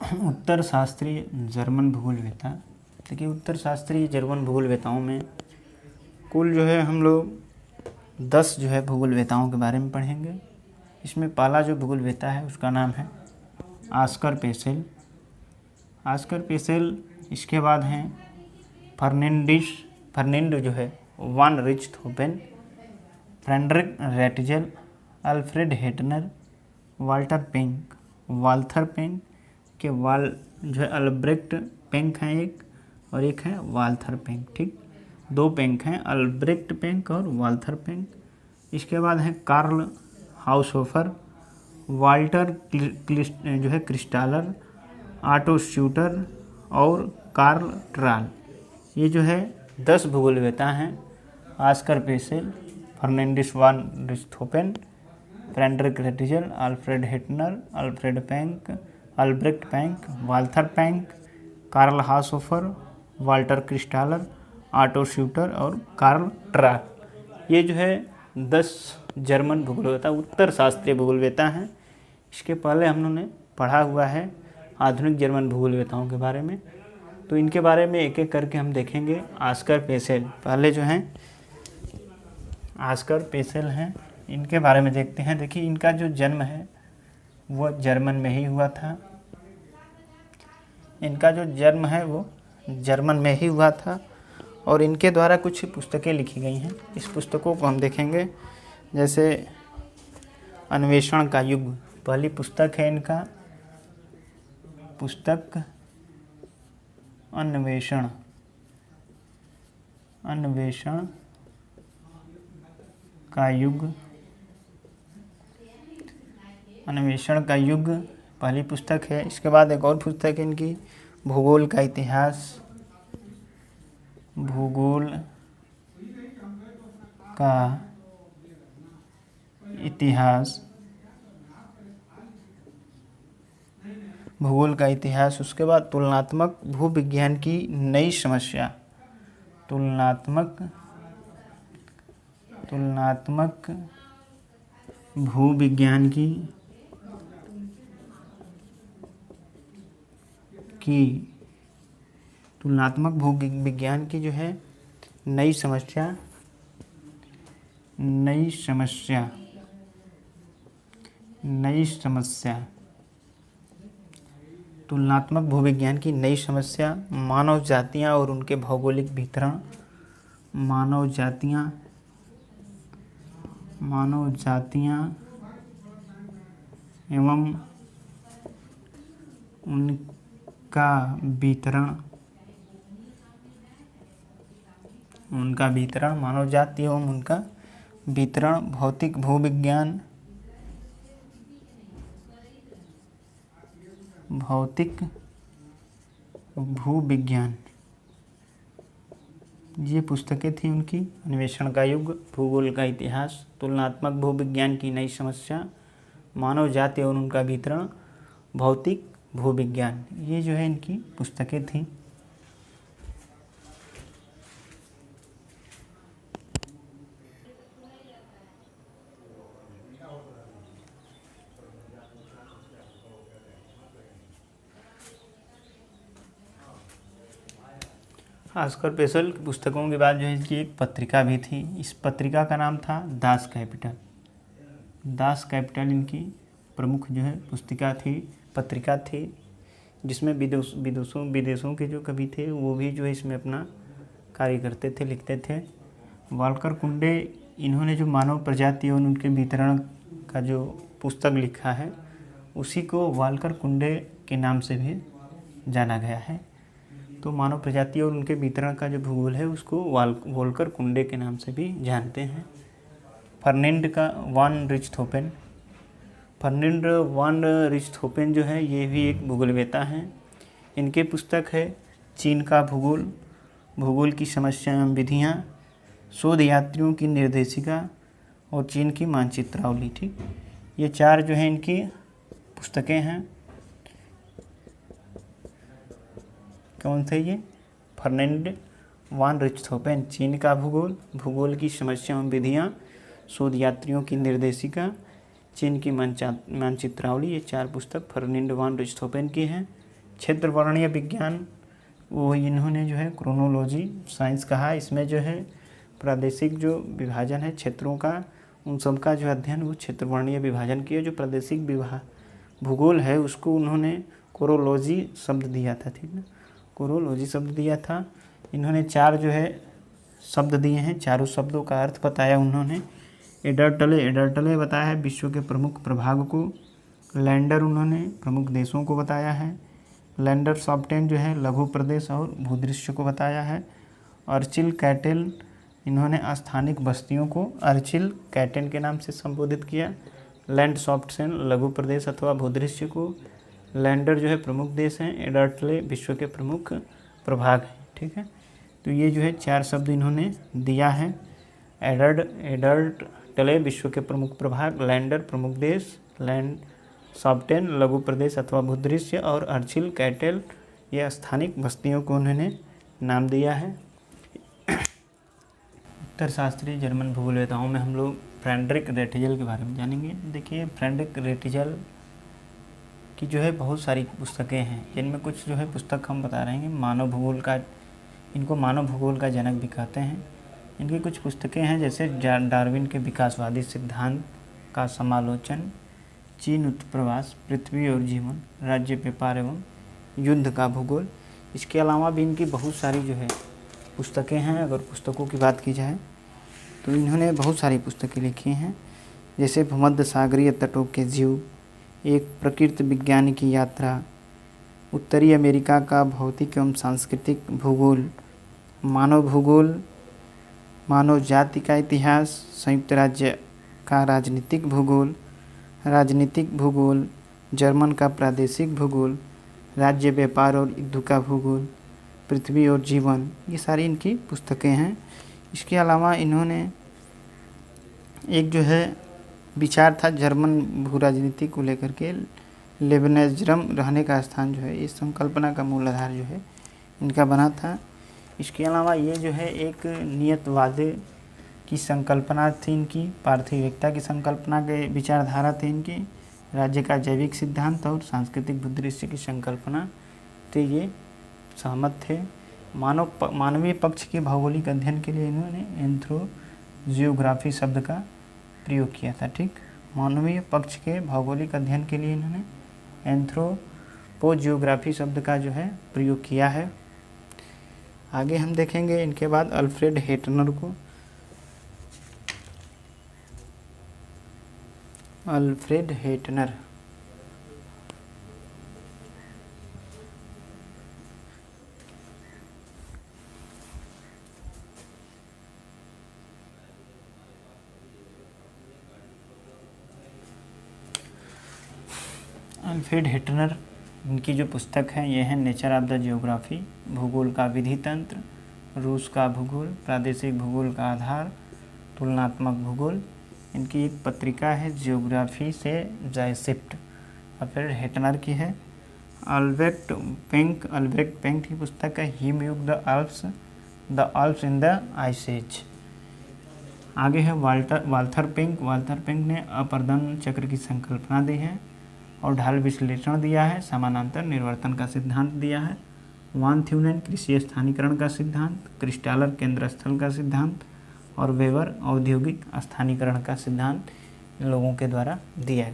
उत्तर शास्त्रीय जर्मन भूगोलवेता। देखिए, उत्तर शास्त्रीय जर्मन भूगोलवेताओं में कुल जो है हम लोग 10 जो है भूगोलवेताओं के बारे में पढ़ेंगे। इसमें पहला जो भूगोलवेता है उसका नाम है आस्कर पेसेल। आस्कर पेसेल। इसके बाद हैं फर्निंड जो है वान रिchthofen, Friedrich Ratzel, Alfred Hettner, Walther Penck के जो है अल्ब्रेक्ट पेंक हैं एक, और एक है वाल्थर पेंक। ठीक, 2 पेंक हैं, अल्ब्रेक्ट पेंक और वाल्थर पेंक। इसके बाद है कार्ल हाउसहोफर, वाल्टर जो है क्रिस्टालर, ऑटो श्यूटर और कार्ल ट्राल। ये जो है 10 भूगोलवेता हैं। आस्कर पेसेल, फर्नांडिस वान रिchthofen, Friedrich Ratzel, Alfred Hettner, Albrecht Penck, Walther Penck, Karl Haushofer, Walter Christaller, Otto Schluter और कार्ल ट्राल। ये जो है 10 जर्मन भूगोलवेता उत्तर शास्त्रीय भूगोलवेता हैं। इसके पहले हम लोगों ने पढ़ा हुआ है आधुनिक जर्मन भूगोलवेताओं के बारे में, तो इनके बारे में एक एक करके हम देखेंगे। आस्कर पेसेल पहले जो हैं आस्कर पेसेल हैं, इनके बारे में देखते हैं। देखिए, इनका जो जन्म है वो जर्मन में ही हुआ था। इनका जो जन्म है वो जर्मन में ही हुआ था और इनके द्वारा कुछ पुस्तकें लिखी गई हैं। इस पुस्तकों को हम देखेंगे, जैसे अन्वेषण का युग पहली पुस्तक है इनका, पुस्तक अन्वेषण का युग। अन्वेषण का युग पहली पुस्तक है। इसके बाद एक और पुस्तक है इनकी, भूगोल का इतिहास, भूगोल का इतिहास, भूगोल का इतिहास। उसके बाद तुलनात्मक भूविज्ञान की नई समस्या, तुलनात्मक भूविज्ञान की तुलनात्मक भूविज्ञान की जो है नई समस्या, तुलनात्मक भूविज्ञान की नई समस्या, मानव जातियां और उनके भौगोलिक वितरण, मानव जातियां एवं उनका वितरण, मानव जाति एवं उनका वितरण, भौतिक भूविज्ञान, ये पुस्तकें थी उनकी। अन्वेषण का युग, भूगोल का इतिहास, तुलनात्मक भूविज्ञान की नई समस्या, मानव जाति और उनका वितरण, भौतिक भूविज्ञान, ये जो है इनकी पुस्तकें थीं। आस्कर पेसेल की पुस्तकों के बाद जो है इसकी एक पत्रिका भी थी। इस पत्रिका का नाम था दास कैपिटल इनकी प्रमुख जो है पत्रिका थी, जिसमें विदेशों के जो कवि थे वो भी जो है इसमें अपना कार्य करते थे, लिखते थे। वाल्कर कुंडे, इन्होंने जो मानव प्रजाति और उनके वितरण का जो पुस्तक लिखा है उसी को वाल्कर कुंडे के नाम से भी जाना गया है। तो मानव प्रजाति और उनके वितरण का जो भूगोल है उसको वाल्कर कुंडे के नाम से भी जानते हैं। फर्नांड वान रिchthofen जो है ये भी एक भूगोलवेता हैं। इनके पुस्तक है चीन का भूगोल की समस्या एवं विधियाँ, शोध यात्रियों की निर्देशिका और चीन की मानचित्रावली। ठीक, ये 4 जो है इनकी पुस्तकें हैं। कौन थे ये? फर्नांड वान रिchthofen, चीन का भूगोल की समस्या एवं विधियाँ, शोध यात्रियों की निर्देशिका, चीन की मानचित्रावली, ये 4 पुस्तक फर्नांड वान रिchthofen की हैं। क्षेत्रवर्णीय विज्ञान वो इन्होंने जो है क्रोनोलॉजी साइंस कहा। इसमें जो है प्रादेशिक जो विभाजन है क्षेत्रों का, उन सब का जो अध्ययन वो क्षेत्रवर्णीय विभाजन किया। जो प्रादेशिक भूगोल है उसको उन्होंने कोरोलॉजी शब्द दिया था, ठीक ना, कोरोलॉजी शब्द दिया था। इन्होंने 4 जो है शब्द दिए हैं, चारों शब्दों का अर्थ बताया उन्होंने। एडर्टले बताया है विश्व के प्रमुख प्रभाग को। लैंडर उन्होंने प्रमुख देशों को बताया है। लैंडर सॉफ्टेन जो है लघु प्रदेश और भूदृश्य को बताया है। अर्चिल कैटेल इन्होंने स्थानिक बस्तियों को अर्चिल कैटेन के नाम से संबोधित किया। लैंड सॉफ्टसेन लघु प्रदेश अथवा भूदृश्य को। लैंडर जो है प्रमुख देश हैं। एडर्टले विश्व के प्रमुख प्रभाग हैं, ठीक है। तो ये जो है 4 शब्द इन्होंने दिया है। एडर्टले विश्व के प्रमुख प्रभाग, लैंडर प्रमुख देश, लैंड सॉफ्टेन लघु प्रदेश अथवा भूदृश्य, और अर्चिल कैटेल ये स्थानिक बस्तियों को उन्होंने नाम दिया है। उत्तर शास्त्रीय जर्मन भूगोलवेताओं में हम लोग फ्रेडरिक रेटिजल के बारे में जानेंगे। देखिए फ्रेडरिक रेटिजल की जो है बहुत सारी पुस्तकें हैं, जिनमें कुछ जो है पुस्तक हम बता रहे हैं। मानव भूगोल का, इनको मानव भूगोल का जनक भी कहते हैं। इनकी कुछ पुस्तकें हैं जैसे डार्विन के विकासवादी सिद्धांत का समालोचन, चीन उत्प्रवास, पृथ्वी और जीवन, राज्य व्यापार एवं युद्ध का भूगोल। इसके अलावा भी इनकी बहुत सारी जो है पुस्तकें हैं। अगर पुस्तकों की बात की जाए तो इन्होंने बहुत सारी पुस्तकें लिखी हैं, जैसे भूमध्य सागरीय तटों के जीव, एक प्रकृति विज्ञान की यात्रा, उत्तरी अमेरिका का भौतिक एवं सांस्कृतिक भूगोल, मानव भूगोल, मानव जाति का इतिहास, संयुक्त राज्य का राजनीतिक भूगोल, जर्मन का प्रादेशिक भूगोल, राज्य व्यापार और युद्ध का भूगोल, पृथ्वी और जीवन, ये सारी इनकी पुस्तकें हैं। इसके अलावा इन्होंने एक जो है विचार था जर्मन भू राजनीति को लेकर के, लेबनेजरम रहने का स्थान जो है, इस संकल्पना का मूल आधार जो है इनका बना था। इसके अलावा ये जो है एक नियतवाद की संकल्पना थी इनकी, पार्थिविकता की संकल्पना के विचारधारा थी इनकी, राज्य का जैविक सिद्धांत और सांस्कृतिक भूदृश्य की संकल्पना थे, ये सहमत थे। मानवीय पक्ष के भौगोलिक अध्ययन के लिए इन्होंने एंथ्रोजियोग्राफी शब्द का प्रयोग किया था, ठीक। मानवीय पक्ष के भौगोलिक अध्ययन के लिए इन्होंने एंथ्रोपोजियोग्राफी शब्द का जो है प्रयोग किया है। आगे हम देखेंगे इनके बाद अल्फ्रेड हेटनर को। अल्फ्रेड हेटनर इनकी जो पुस्तक है ये है नेचर ऑफ द जियोग्राफी, भूगोल का विधि तंत्र, रूस का भूगोल, प्रादेशिक भूगोल का आधार, तुलनात्मक भूगोल। इनकी एक पत्रिका है जियोग्राफी से जायसिफ्ट, अल्फ्रेड हेटनर की है। अल्ब्रेक्ट पेंक की पुस्तक है हिमयुग the Alps in the ice age. आगे है वाल्थर पेंक ने अपर्दन चक्र की संकल्पना दी है और ढाल विश्लेषण दिया है, समानांतर निर्वर्तन का सिद्धांत दिया है। वान थ्यूनेन कृषि स्थानीकरण का सिद्धांत, क्रिस्टालर केंद्र स्थल का सिद्धांत और वेबर औद्योगिक स्थानीकरण का सिद्धांत इन लोगों के द्वारा दिया गया।